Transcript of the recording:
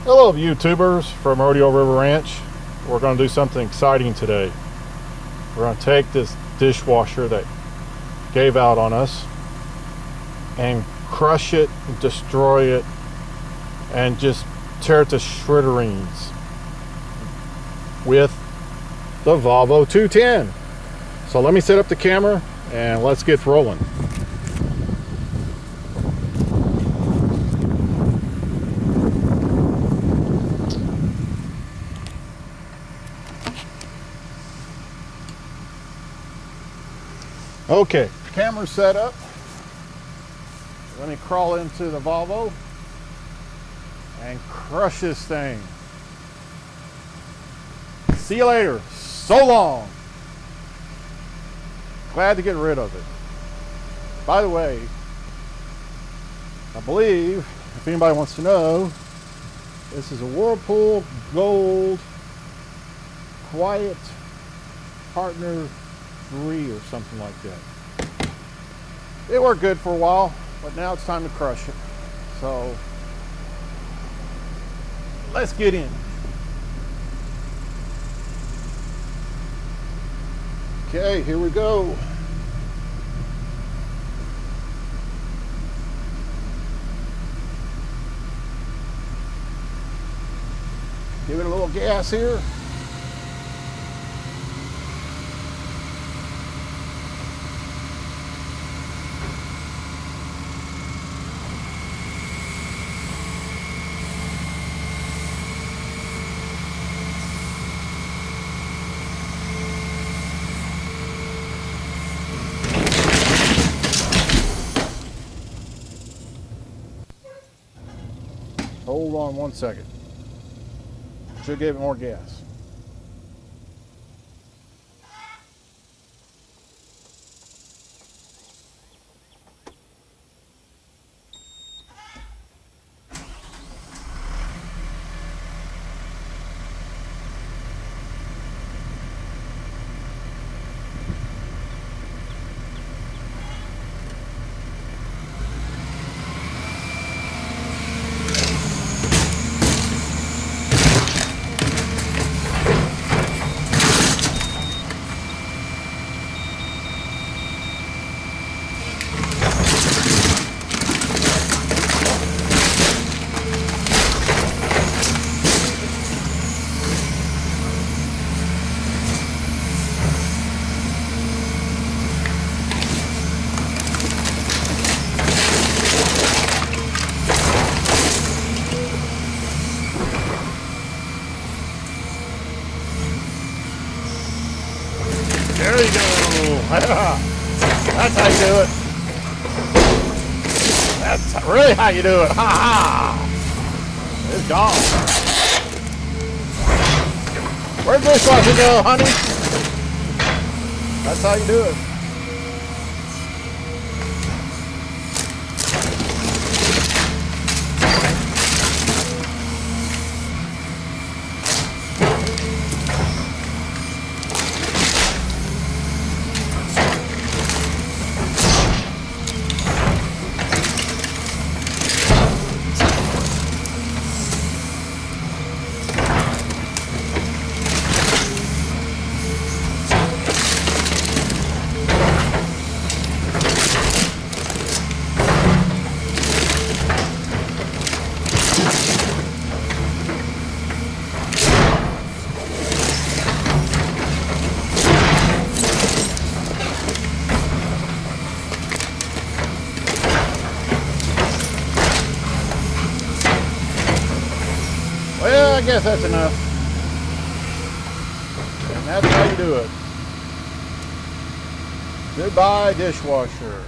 Hello YouTubers from Rodeo River Ranch. We're going to do something exciting today. We're going to take this dishwasher that gave out on us and crush it, destroy it, and just tear it to smithereens with the Volvo 210. So let me set up the camera and let's get rolling. Okay, camera set up. Let me crawl into the Volvo and crush this thing. See you later. So long. Glad to get rid of it. By the way, I believe, if anybody wants to know, this is a Whirlpool Gold Quiet Partner 3 or something like that. It worked good for a while, but now it's time to crush it. So let's get in. Okay, here we go. Give it a little gas here. Hold on 1 second. Should give it more gas. There you go. That's how you do it. That's really how you do it. Ha ha. It's gone. Where'd the dishwasher go, honey? That's how you do it. Well, I guess that's enough. And that's how you do it. Goodbye, dishwasher.